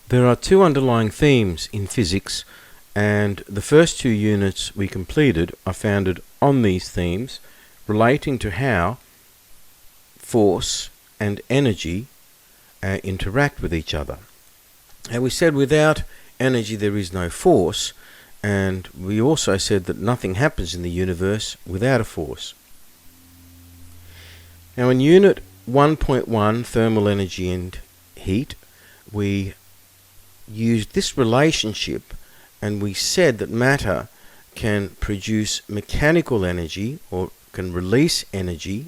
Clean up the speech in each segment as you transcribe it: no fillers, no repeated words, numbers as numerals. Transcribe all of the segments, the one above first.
There are two underlying themes in physics, and the first two units we completed are founded on these themes, relating to how force and energy interact with each other. And we said without energy there is no force, and we also said that nothing happens in the universe without a force. Now in Unit 1.1, Thermal Energy and Heat, we used this relationship and we said that matter can produce mechanical energy or can release energy,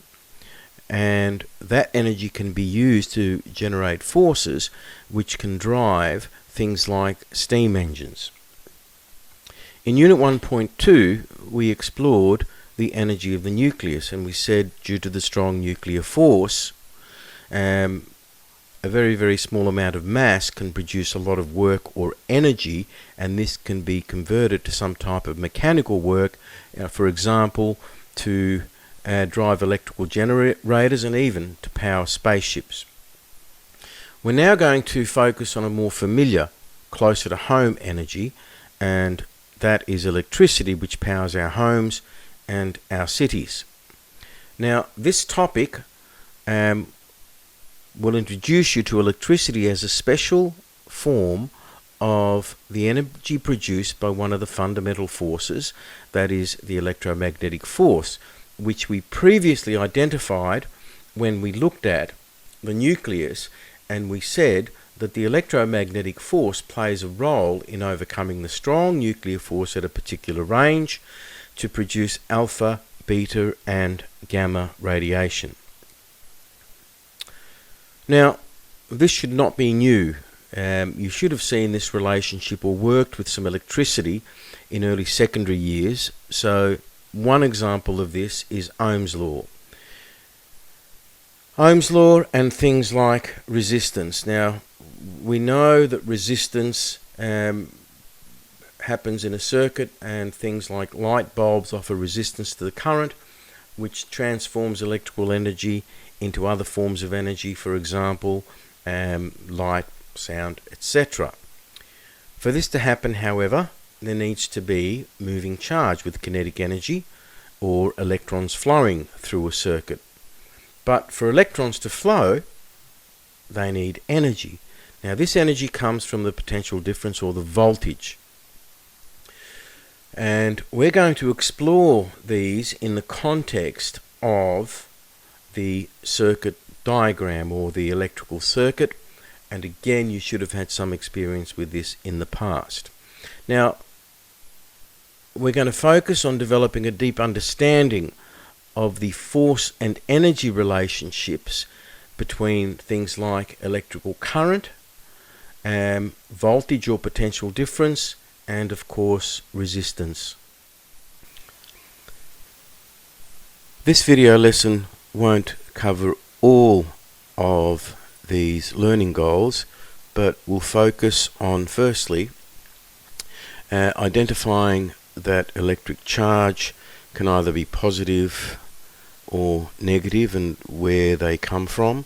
and that energy can be used to generate forces which can drive things like steam engines. In Unit 1.2 we explored the energy of the nucleus, and we said due to the strong nuclear force a very, very small amount of mass can produce a lot of work or energy, and this can be converted to some type of mechanical work, for example, to drive electrical generators and even to power spaceships. We're now going to focus on a more familiar, closer to home energy, and that is electricity, which powers our homes and our cities. Now, this topic will introduce you to electricity as a special form of the energy produced by one of the fundamental forces, that is the electromagnetic force, which we previously identified when we looked at the nucleus, and we said that the electromagnetic force plays a role in overcoming the strong nuclear force at a particular range to produce alpha, beta and gamma radiation. Now, this should not be new. You should have seen this relationship or worked with some electricity in early secondary years. So one example of this is Ohm's law. Ohm's law and things like resistance. Now, we know that resistance happens in a circuit, and things like light bulbs offer resistance to the current, which transforms electrical energy into other forms of energy, for example, light, sound, etc. For this to happen, however, there needs to be moving charge with kinetic energy or electrons flowing through a circuit. But for electrons to flow, they need energy. Now this energy comes from the potential difference or the voltage. And we're going to explore these in the context of the circuit diagram or the electrical circuit, and again you should have had some experience with this in the past. Now we're going to focus on developing a deep understanding of the force and energy relationships between things like electrical current, voltage or potential difference, and of course resistance. This video lesson won't cover all of these learning goals, but will focus on firstly identifying that electric charge can either be positive or negative and where they come from,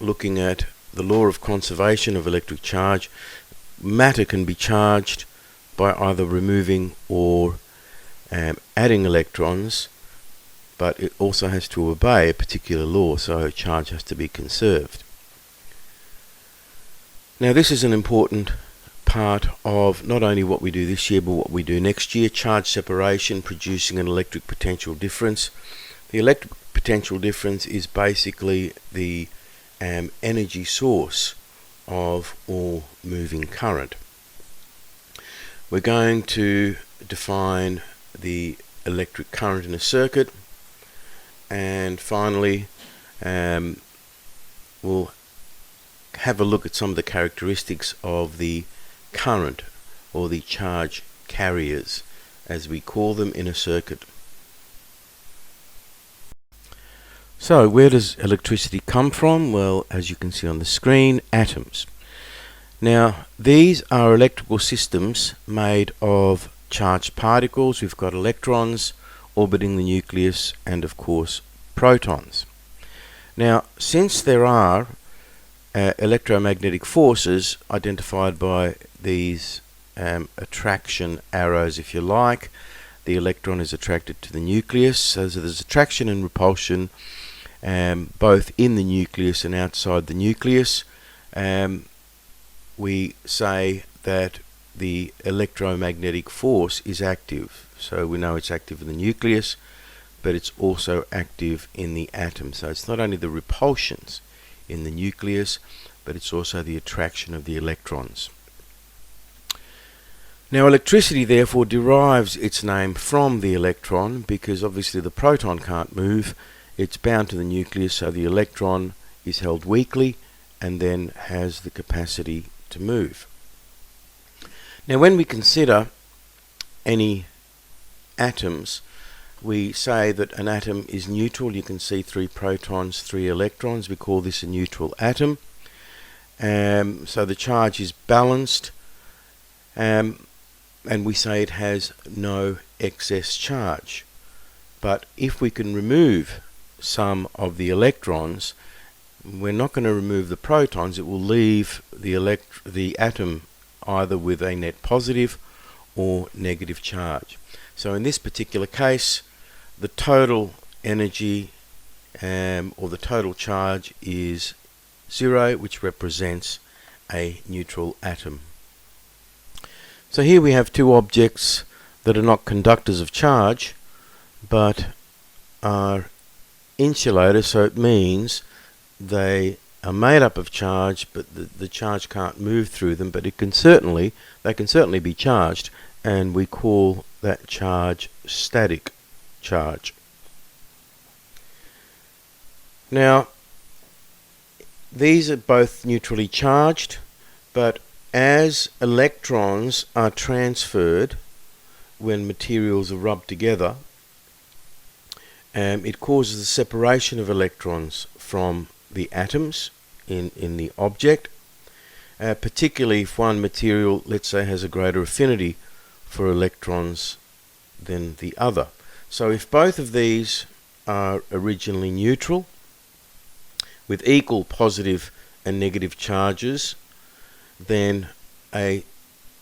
looking at the law of conservation of electric charge. Matter can be charged by either removing or adding electrons, but it also has to obey a particular law, so charge has to be conserved. Now this is an important part of not only what we do this year but what we do next year: charge separation, producing an electric potential difference. The electric potential difference is basically the energy source of all moving current. We're going to define the electric current in a circuit, and finally we'll have a look at some of the characteristics of the current or the charge carriers, as we call them in a circuit. So where does electricity come from? Well, as you can see on the screen, atoms. Now these are electrical systems made of charged particles. We've got electrons orbiting the nucleus, and of course protons. Now since there are electromagnetic forces identified by these attraction arrows, if you like. The electron is attracted to the nucleus, so there's attraction and repulsion both in the nucleus and outside the nucleus. We say that the electromagnetic force is active, so we know it's active in the nucleus, but it's also active in the atom. So it's not only the repulsions in the nucleus, but it's also the attraction of the electrons. Now, electricity therefore derives its name from the electron, because obviously the proton can't move. It's bound to the nucleus, so the electron is held weakly and then has the capacity to move. Now, when we consider any atoms, we say that an atom is neutral. You can see 3 protons, 3 electrons. We call this a neutral atom. So the charge is balanced, and we say it has no excess charge. But if we can remove some of the electrons, we're not going to remove the protons. It will leave the atom either with a net positive or negative charge. So in this particular case, the total energy or the total charge is 0, which represents a neutral atom. So here we have 2 objects that are not conductors of charge, but are insulators, so it means they are made up of charge, but the charge can't move through them, but they can certainly be charged, and we call that charge static charge. Now, these are both neutrally charged, but as electrons are transferred when materials are rubbed together, it causes the separation of electrons from the atoms in the object, particularly if one material, let's say, has a greater affinity for electrons than the other. So if both of these are originally neutral with equal positive and negative charges, then a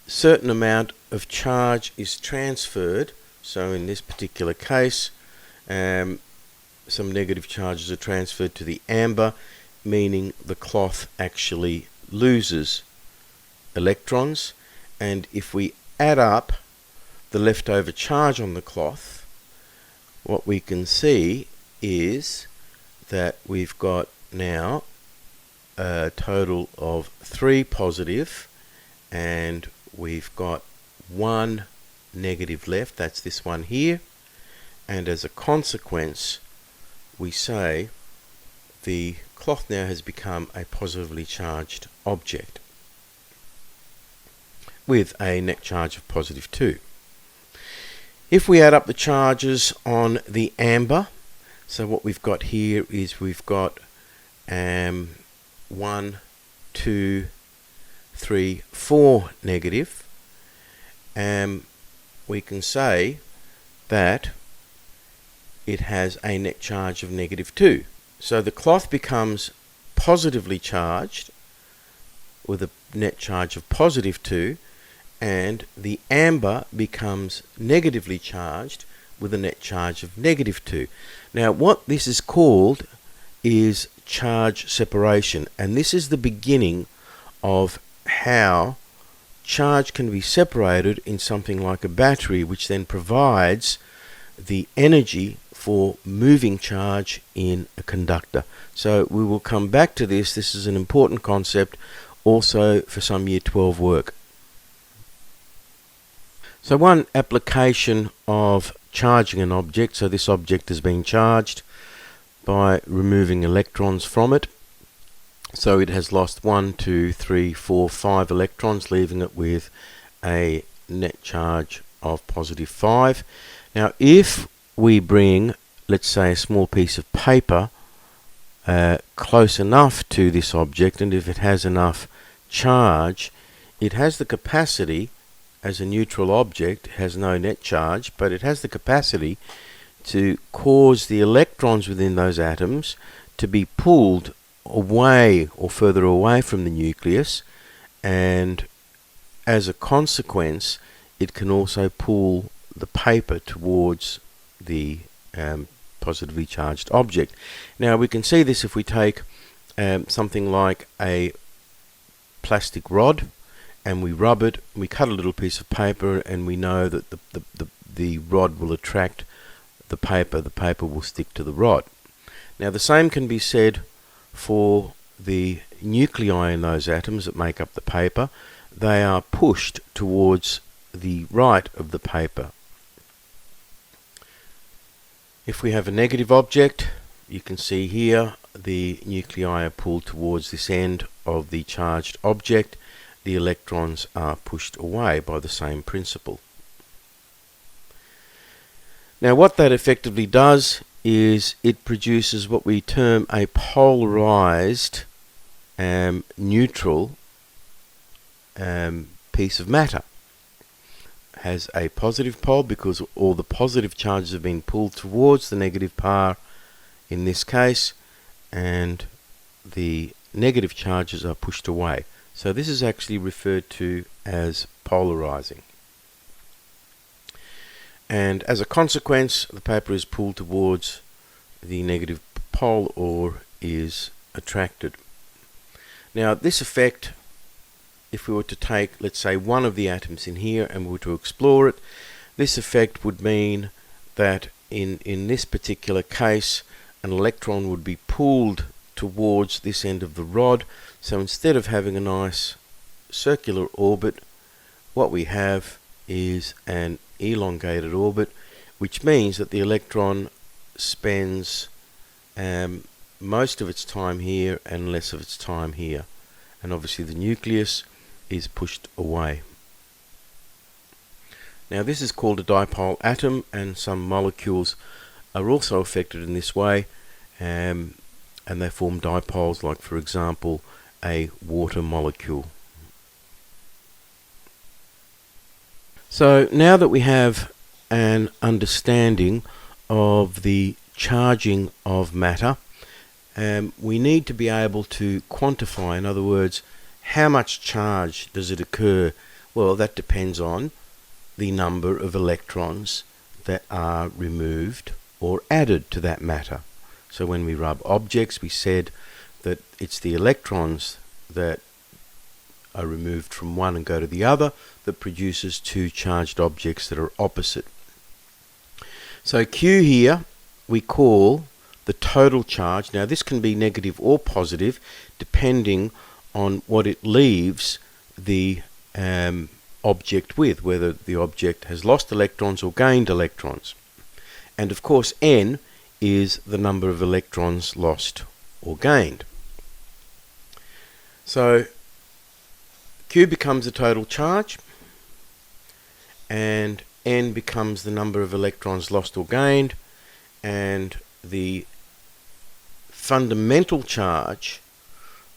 certain amount of charge is transferred. So in this particular case, some negative charges are transferred to the amber, meaning the cloth actually loses electrons. And if we add up the leftover charge on the cloth, what we can see is that we've got now a total of 3 positive, and we've got 1 negative left. That's this one here. And as a consequence, we say the cloth now has become a positively charged object with a net charge of positive 2. If we add up the charges on the amber, so what we've got here is we've got 1, 2, 3, 4 negative, we can say that it has a net charge of negative 2. So the cloth becomes positively charged with a net charge of positive 2, and the amber becomes negatively charged with a net charge of negative 2. Now, what this is called is charge separation, and this is the beginning of how charge can be separated in something like a battery, which then provides the energy for moving charge in a conductor. So we will come back to this. This is an important concept also for some Year 12 work. So one application of charging an object, so this object has been charged by removing electrons from it. So it has lost 1, 2, 3, 4, 5 electrons, leaving it with a net charge of positive 5. Now, if we bring, let's say, a small piece of paper close enough to this object, and if it has enough charge, it has the capacity, as a neutral object, has no net charge, but it has the capacity to cause the electrons within those atoms to be pulled away or further away from the nucleus, and as a consequence it can also pull the paper towards the positively charged object. Now we can see this if we take something like a plastic rod and we rub it, we cut a little piece of paper, and we know that the rod will attract the paper will stick to the rod. Now the same can be said for the nuclei in those atoms that make up the paper. They are pushed towards the right of the paper. If we have a negative object, you can see here the nuclei are pulled towards this end of the charged object. The electrons are pushed away by the same principle. Now what that effectively does is it produces what we term a polarized neutral piece of matter. Has a positive pole because all the positive charges have been pulled towards the negative part in this case, and the negative charges are pushed away. So this is actually referred to as polarizing. And as a consequence, the paper is pulled towards the negative pole or is attracted. Now this effect, if we were to take, let's say, one of the atoms in here and we were to explore it, this effect would mean that in this particular case an electron would be pulled towards this end of the rod. So instead of having a nice circular orbit, what we have is an elongated orbit, which means that the electron spends most of its time here and less of its time here, and obviously the nucleus is pushed away. Now this is called a dipole atom, and some molecules are also affected in this way, and they form dipoles, like for example a water molecule. So now that we have an understanding of the charging of matter, we need to be able to quantify, in other words, how much charge does it occur? Well, that depends on the number of electrons that are removed or added to that matter. So when we rub objects, we said that it's the electrons that are removed from one and go to the other that produces two charged objects that are opposite. So Q here we call the total charge. Now this can be negative or positive depending on what it leaves the object with, whether the object has lost electrons or gained electrons. And of course N is the number of electrons lost or gained. So Q becomes the total charge, and N becomes the number of electrons lost or gained, and the fundamental charge,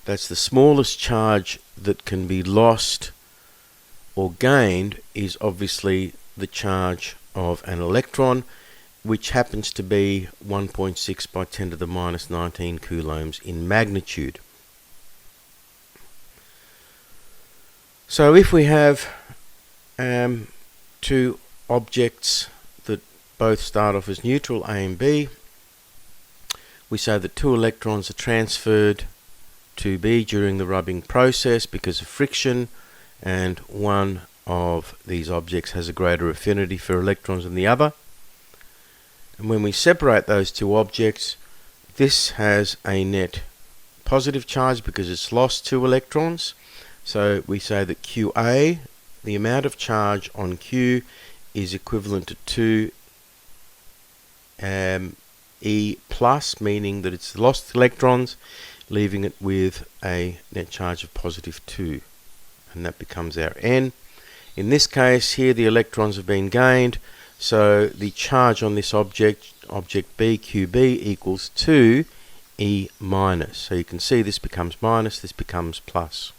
that's the smallest charge that can be lost or gained, is obviously the charge of an electron, which happens to be 1.6 by 10 to the minus 19 coulombs in magnitude. So if we have two objects that both start off as neutral, A and B, we say that two electrons are transferred to B during the rubbing process because of friction, and one of these objects has a greater affinity for electrons than the other. And when we separate those two objects, this has a net positive charge because it's lost two electrons. So we say that QA, the amount of charge on Q, is equivalent to 2 E plus, meaning that it's lost electrons, leaving it with a net charge of positive 2. And that becomes our N. In this case here, the electrons have been gained, so the charge on this object B, QB, equals 2 E minus. So you can see this becomes minus, this becomes plus.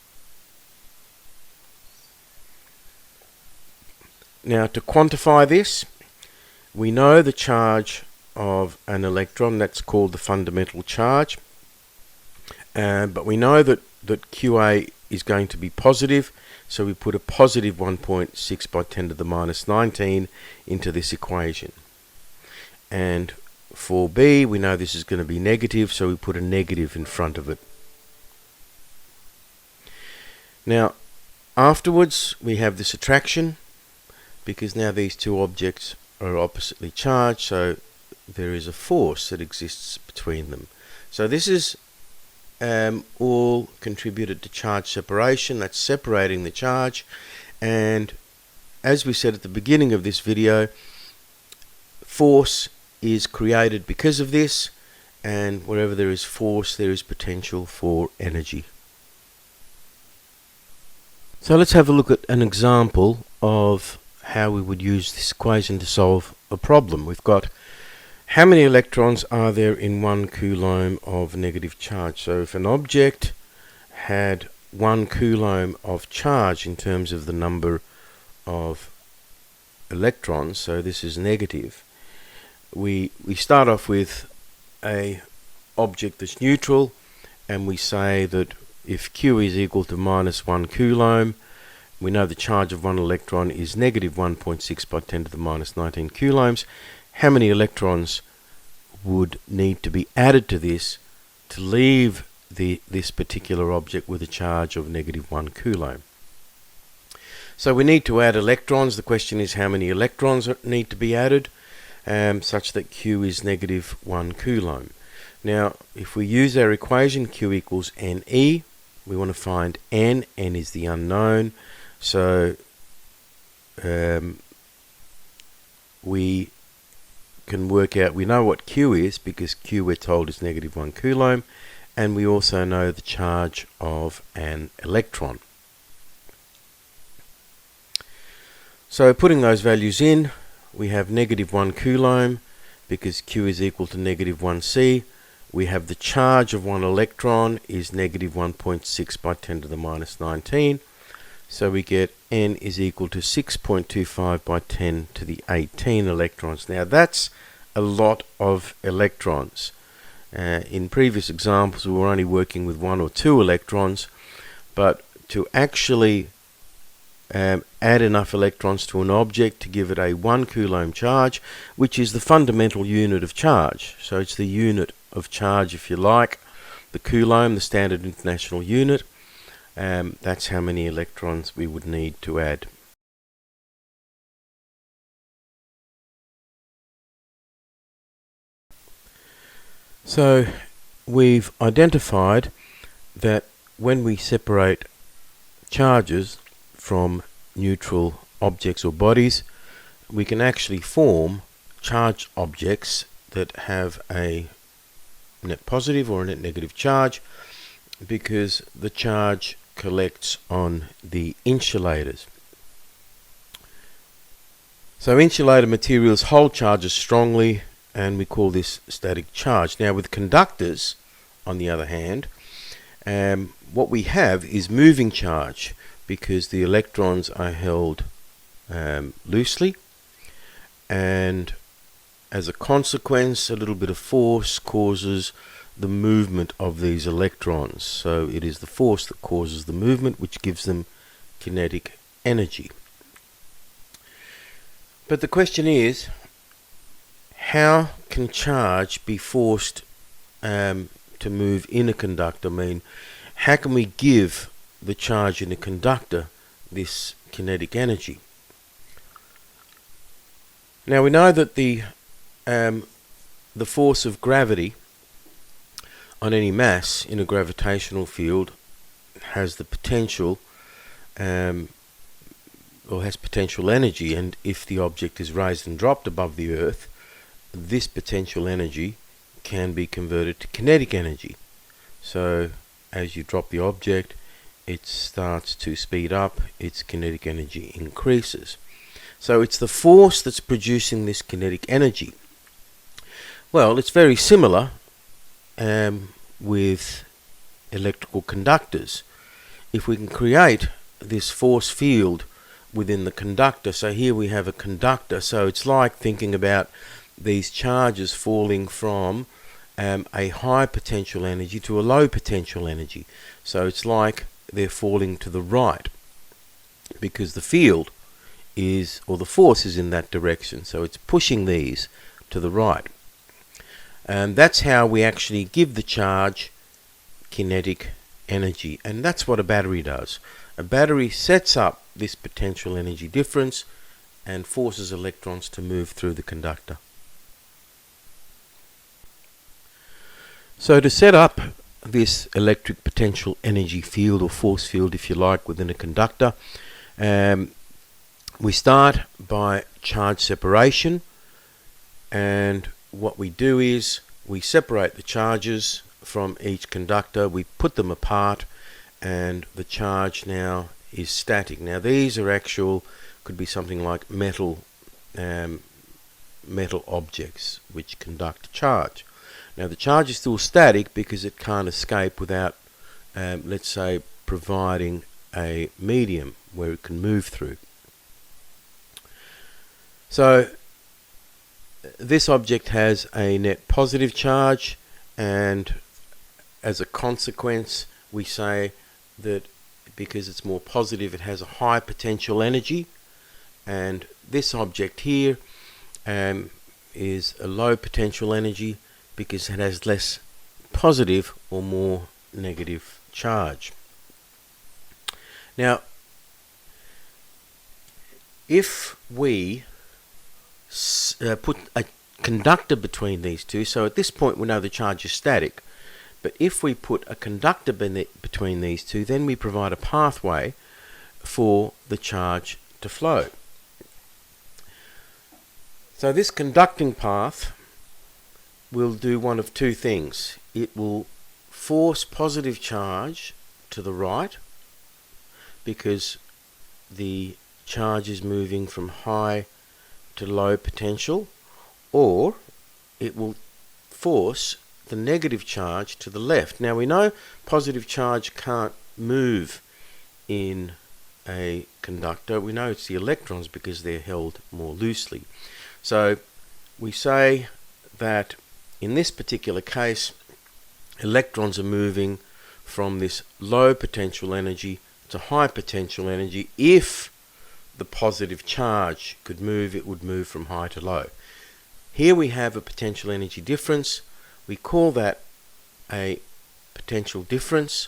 Now to quantify this, we know the charge of an electron, that's called the fundamental charge, but we know that QA is going to be positive, so we put a positive 1.6 by 10 to the minus 19 into this equation. And for B, we know this is going to be negative, so we put a negative in front of it. Now, afterwards, we have this attraction, because now these two objects are oppositely charged, so there is a force that exists between them. So this is all contributed to charge separation. That's separating the charge, and as we said at the beginning of this video, force is created because of this, and wherever there is force, there is potential for energy. So let's have a look at an example of how we would use this equation to solve a problem. We've got how many electrons are there in 1 coulomb of negative charge. So if an object had 1 coulomb of charge in terms of the number of electrons, so this is negative, we start off with a object that's neutral, and we say that if Q is equal to minus 1 coulomb, we know the charge of 1 electron is negative 1.6 by 10 to the minus 19 coulombs. How many electrons would need to be added to this to leave this particular object with a charge of negative 1 coulomb? So we need to add electrons. The question is how many electrons need to be added such that Q is negative 1 coulomb. Now, if we use our equation, Q equals NE, we want to find N. N is the unknown. So we can work out, we know what Q is because Q, we're told, is negative 1 coulomb, and we also know the charge of an electron. So putting those values in, we have negative 1 coulomb because Q is equal to negative 1C. We have the charge of 1 electron is negative 1.6 by 10 to the minus 19. So we get N is equal to 6.25 by 10 to the 18 electrons. Now that's a lot of electrons. In previous examples we were only working with 1 or 2 electrons, but to actually add enough electrons to an object to give it a 1 coulomb charge, which is the fundamental unit of charge. So it's the unit of charge, if you like, the coulomb, the standard international unit. That's how many electrons we would need to add. So we've identified that when we separate charges from neutral objects or bodies, we can actually form charged objects that have a net positive or a net negative charge, because the charge collects on the insulators. So insulator materials hold charges strongly, and we call this static charge. Now with conductors, on the other hand, what we have is moving charge, because the electrons are held loosely, and as a consequence a little bit of force causes the movement of these electrons. So it is the force that causes the movement, which gives them kinetic energy. But the question is, how can charge be forced to move in a conductor? I mean, how can we give the charge in a conductor this kinetic energy? Now we know that the force of gravity on any mass in a gravitational field has the potential or has potential energy, and if the object is raised and dropped above the Earth, this potential energy can be converted to kinetic energy. So as you drop the object, it starts to speed up, its kinetic energy increases. So it's the force that's producing this kinetic energy. Well, it's very similar with electrical conductors. If we can create this force field within the conductor, so here we have a conductor, so it's like thinking about these charges falling from a high potential energy to a low potential energy. So it's like they're falling to the right because the field is, or the force is in that direction. So it's pushing these to the right. And that's how we actually give the charge kinetic energy. And that's what a battery does. A battery sets up this potential energy difference and forces electrons to move through the conductor. So to set up this electric potential energy field, or force field if you like, within a conductor, we start by charge separation, and what we do is we separate the charges from each conductor, we put them apart, and the charge now is static. Now these are actual, could be something like metal objects which conduct charge. Now the charge is still static because it can't escape without, let's say, providing a medium where it can move through. So this object has a net positive charge, and as a consequence we say that because it's more positive it has a high potential energy, and this object here is a low potential energy because it has less positive or more negative charge. Now, if we put a conductor between these two, so at this point we know the charge is static, but if we put a conductor between these two, then we provide a pathway for the charge to flow. So this conducting path will do one of two things. It will force positive charge to the right because the charge is moving from high to low potential, or it will force the negative charge to the left. Now we know positive charge can't move in a conductor. We know it's the electrons because they're held more loosely. So we say that in this particular case, electrons are moving from this low potential energy to high potential energy. If the positive charge could move, it would move from high to low. Here we have a potential energy difference. We call that a potential difference,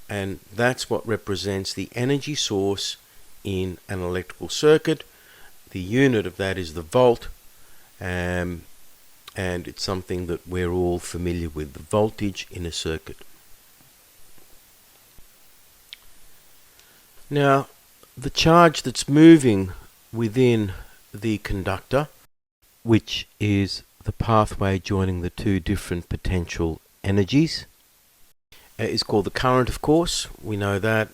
and that's what represents the energy source in an electrical circuit. The unit of that is the volt, and it's something that we're all familiar with, the voltage in a circuit. Now, the charge that's moving within the conductor, which is the pathway joining the two different potential energies, is called the current, of course. We know that.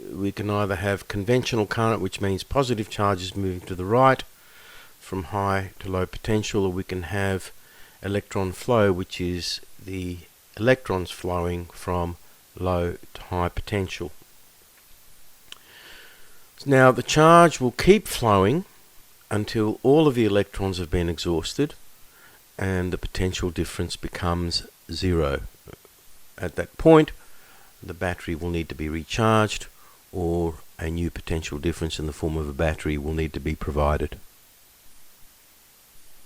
We can either have conventional current, which means positive charges moving to the right from high to low potential, or we can have electron flow, which is the electrons flowing from low to high potential. Now the charge will keep flowing until all of the electrons have been exhausted and the potential difference becomes zero. At that point, the battery will need to be recharged, or a new potential difference in the form of a battery will need to be provided.